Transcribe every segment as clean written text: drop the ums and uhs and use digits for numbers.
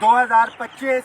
2025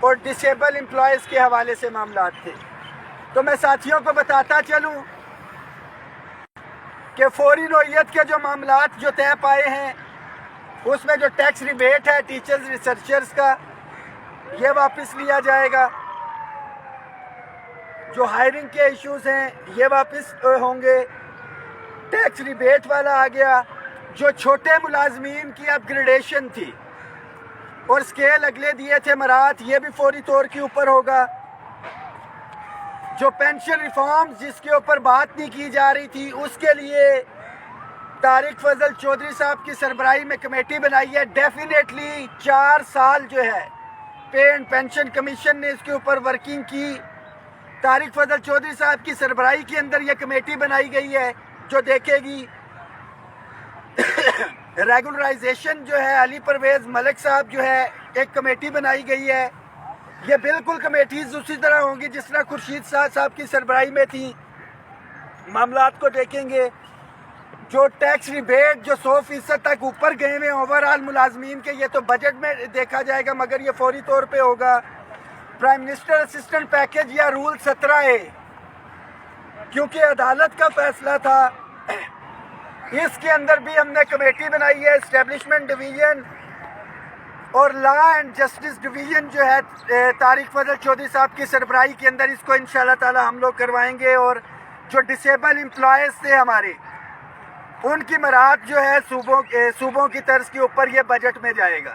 اور disable employees کے حوالے سے معاملات تھے۔ تو میں ساتھیوں کو بتاتا چلوں کہ فوری نوعیت کے جو معاملات جو طے پائے ہیں اس میں جو ٹیکس ریبیٹ ہے ٹیچرز ریسرچرز کا یہ واپس لیا جائے گا، جو ہائرنگ کے ایشوز ہیں یہ واپس ہوں گے، ٹیکس ریبیٹ والا آ گیا، جو چھوٹے ملازمین کی اپ گریڈیشن تھی اور سکیل اگلے دیے تھے مراعات یہ بھی فوری طور کے اوپر ہوگا، جو پینشن ریفارم جس کے اوپر بات نہیں کی جا رہی تھی اس کے لیے طارق فضل چودھری صاحب کی سربراہی میں کمیٹی بنائی ہے، ڈیفینیٹلی 4 سال جو ہے پے اینڈ پینشن کمیشن نے اس کے اوپر ورکنگ کی، طارق فضل چودھری صاحب کی سربراہی کے اندر یہ کمیٹی بنائی گئی ہے جو دیکھے گی ریگولرائزیشن جو ہے علی پرویز ملک صاحب جو ہے ایک کمیٹی بنائی گئی ہے، یہ بالکل کمیٹیز اسی طرح ہوں گی جس طرح خورشید صاحب کی سربراہی میں تھی، معاملات کو دیکھیں گے، جو ٹیکس ریبیٹ جو 100% تک اوپر گئے ہوئے اوورآل ملازمین کے یہ تو بجٹ میں دیکھا جائے گا مگر یہ فوری طور پہ ہوگا، پرائم منسٹر اسسٹنٹ پیکیج یا رول 17A کیونکہ عدالت کا فیصلہ تھا اس کے اندر بھی ہم نے کمیٹی بنائی ہے، اسٹیبلشمنٹ ڈویژن اور لا اینڈ جسٹس ڈویژن جو ہے طارق فضل چودھری صاحب کی سربراہی کے اندر اس کو انشاءاللہ تعالی ہم لوگ کروائیں گے، اور جو ڈسیبل امپلائیز تھے ہمارے ان کی مراعات جو ہے صوبوں کی طرز کے اوپر یہ بجٹ میں جائے گا۔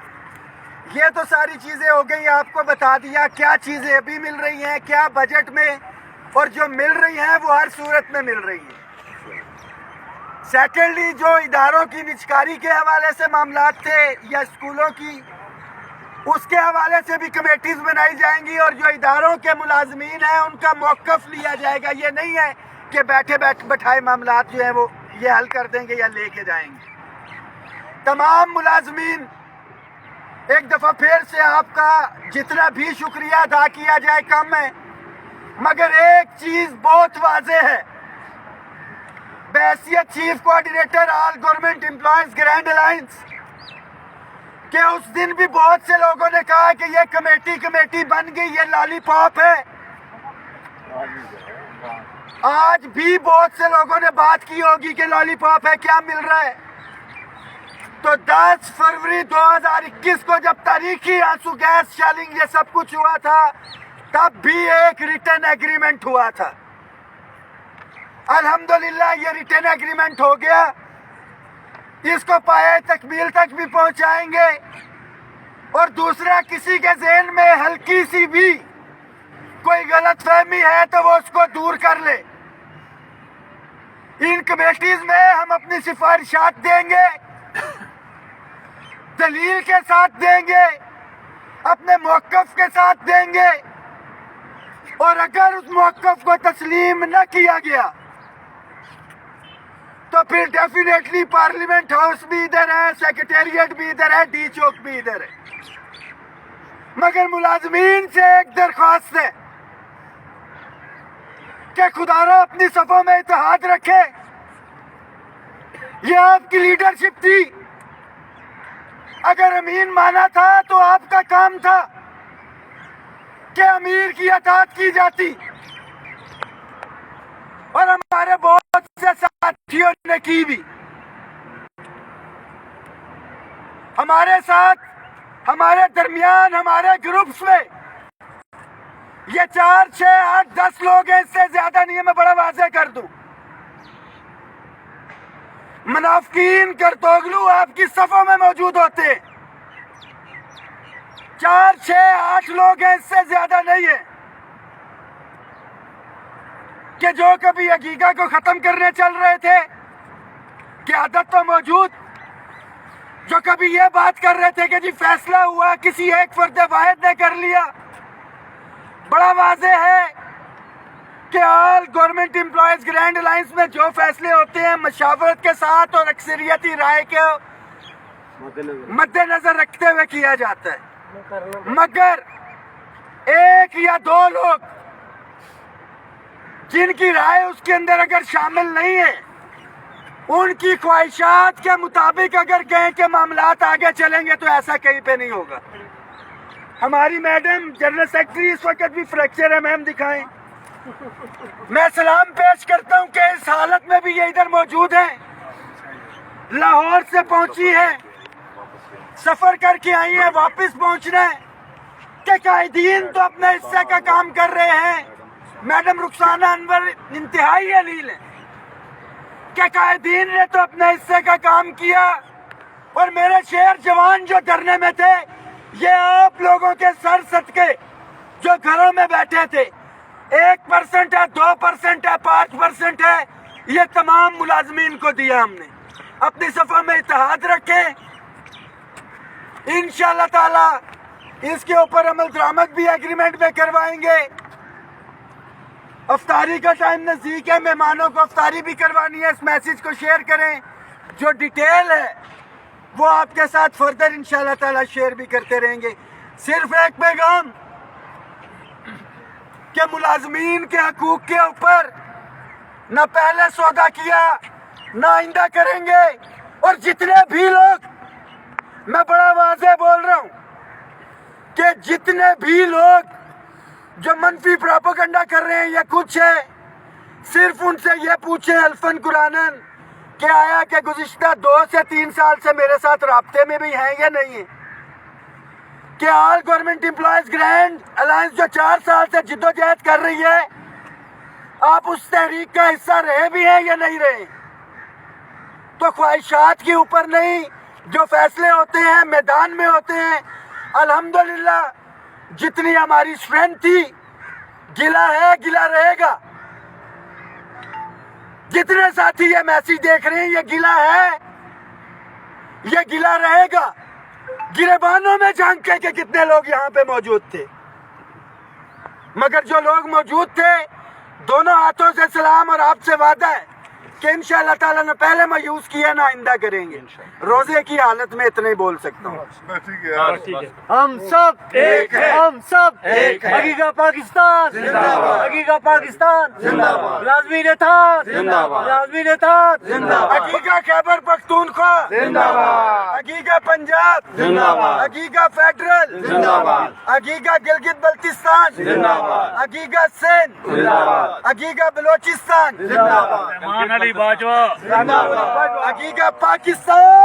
یہ تو ساری چیزیں ہو گئی، آپ کو بتا دیا کیا چیزیں ابھی مل رہی ہیں کیا بجٹ میں اور جو مل رہی ہیں وہ ہر صورت میں مل رہی ہیں۔ سیکنڈلی جو اداروں کی نجکاری کے حوالے سے معاملات تھے یا اسکولوں کی اس کے حوالے سے بھی کمیٹیز بنائی جائیں گی اور جو اداروں کے ملازمین ہیں ان کا موقف لیا جائے گا، یہ نہیں ہے کہ بٹھائے معاملات جو ہیں وہ یہ حل کر دیں گے یا لے کے جائیں گے۔ تمام ملازمین ایک دفعہ پھر سے آپ کا جتنا بھی شکریہ ادا کیا جائے کم ہے، مگر ایک چیز بہت واضح ہے، بحیثیت چیف کوآرڈینیٹر آل گورنمنٹ امپلائیز گرینڈ الائنس کہ اس دن بھی بہت سے لوگوں نے کہا کہ یہ کمیٹی بن گئی، یہ لالی پاپ ہے، آج بھی بہت سے لوگوں نے بات کی ہوگی کہ لالی پاپ ہے، کیا مل رہا ہے؟ تو 10 فروری 2021 کو جب تاریخی آنسو گیس شیلنگ یہ سب کچھ ہوا تھا تب بھی ایک ریٹن ایگریمنٹ ہوا تھا، الحمدللہ یہ ریٹن ایگریمنٹ ہو گیا، اس کو پائے تکمیل تک بھی پہنچائیں گے، اور دوسرا کسی کے ذہن میں ہلکی سی بھی کوئی غلط فہمی ہے تو وہ اس کو دور کر لے۔ ان کمیٹیز میں ہم اپنی سفارشات دیں گے، دلیل کے ساتھ دیں گے، اپنے موقف کے ساتھ دیں گے، اور اگر اس موقف کو تسلیم نہ کیا گیا تو پھر ڈیفینیٹلی پارلیمنٹ ہاؤس بھی ادھر ہے، سیکریٹریٹ بھی ادھر ہے، ڈی چوک بھی ادھر ہے، مگر ملازمین سے ایک درخواست ہے کہ خدا را اپنی صفوں میں اتحاد رکھے، یہ آپ کی لیڈرشپ تھی، اگر امین مانا تھا تو آپ کا کام تھا کہ امیر کی اطاعت کی جاتی، اور ہمارے بہت سے ساتھیوں نے کی بھی، ہمارے ساتھ ہمارے درمیان ہمارے گروپس میں یہ 4 6 8 10 لوگ ہیں، اس سے زیادہ نہیں ہے، میں بڑا واضح کر دوں، منافقین کرتوگلو آپ کی صفوں میں موجود ہوتے ہیں، 4 6 8 لوگ ہیں، اس سے زیادہ نہیں ہے، کہ جو کبھی حقیقہ کو ختم کرنے چل رہے تھے، قیادت تو موجود، جو کبھی یہ بات کر رہے تھے کہ جی فیصلہ ہوا کسی ایک فرد واحد نے کر لیا، بڑا واضح ہے کہ آل گورنمنٹ امپلائیز گرینڈ الائنس میں جو فیصلے ہوتے ہیں مشاورت کے ساتھ اور اکثریتی رائے کے مد نظر رکھتے ہوئے کیا جاتا ہے، مگر 1 یا 2 لوگ جن کی رائے اس کے اندر اگر شامل نہیں ہے، ان کی خواہشات کے مطابق اگر کہیں کہ معاملات آگے چلیں گے تو ایسا کہیں پہ نہیں ہوگا۔ ہماری میڈم جنرل سیکرٹری اس وقت بھی فریکچر ہے، میم دکھائیں. میں سلام پیش کرتا ہوں کہ اس حالت میں بھی یہ ادھر موجود ہیں، لاہور سے پہنچی ہے، سفر کر کے آئی ہیں، واپس پہنچنا ہے کہ قائدین تو اپنے حصے کا کام کر رہے ہیں. میڈم رخسانہ انور انتہائی علیل ہیں کہ قائدین نے تو اپنے حصے کا کام کیا، اور میرے شیر جوان جو ڈرنے میں تھے، یہ آپ لوگوں کے سر صدقے جو گھروں میں بیٹھے تھے، 1% ہے، 2% ہے، 5% ہے، یہ تمام ملازمین کو دیا ہم نے. اپنی صفوں میں اتحاد رکھیں، انشاءاللہ تعالی اس کے اوپر عمل درآمد بھی ایگریمنٹ میں کروائیں گے. افطاری کا ٹائم نزدیک ہے، مہمانوں کو افطاری بھی کروانی ہے. اس میسج کو شیئر کریں، جو ڈیٹیل ہے وہ آپ کے ساتھ فردر انشاءاللہ تعالی شیئر بھی کرتے رہیں گے. صرف ایک پیغام کہ ملازمین کے حقوق کے اوپر نہ پہلے سودا کیا، نہ آئندہ کریں گے. اور جتنے بھی لوگ، میں بڑا واضح بول رہا ہوں کہ جتنے بھی لوگ جو منفی پروپیگنڈا کر رہے ہیں یا کچھ ہے، صرف ان سے یہ پوچھیں الفن قرآنن کہ آیا کہ گزشتہ 2 سے 3 سال سے میرے ساتھ رابطے میں بھی ہیں یا نہیں ہیں، کہ آل گورنمنٹ امپلائیز گرینڈ الائنس جو 4 سال سے جدوجہد کر رہی ہے، آپ اس تحریک کا حصہ رہے بھی ہیں یا نہیں رہے. تو خواہشات کے اوپر نہیں، جو فیصلے ہوتے ہیں میدان میں ہوتے ہیں. الحمدللہ جتنی ہماری اسٹرینتھ تھی، گلا ہے، گلا رہے گا. جتنے ساتھی یہ میسج دیکھ رہے ہیں، یہ گلا ہے، یہ گلا رہے گا. گریبانوں میں جھانکیں کہ کتنے لوگ یہاں پہ موجود تھے، مگر جو لوگ موجود تھے، دونوں ہاتھوں سے سلام، اور آپ سے وعدہ ہے کہ انشاءاللہ تعالیٰ نے پہلے مایوس کیا، نہ آئندہ کریں گے. روزے کی حالت میں اتنے ہی بول سکتا ہوں. ہم سب ایک ہیں، ہم سب ایک ہیں. حقیقہ پاکستان زندہ باد، حقیقہ پاکستان زندہ باد. ملازمین اتحاد زندہ باد، ملازمین اتحاد زندہ باد. حقیقہ خیبر پختونخوا زندہ باد، حقیقہ پنجاب زندہ باد، حقیقہ فیڈرل زندہ باد، حقیقہ گلگت بلتستان زندہ باد، حقیقہ سندھ زندہ باد، حقیقہ بلوچستان زندہ باد. رحمان علی باجوہ حقیقہ پاکستان.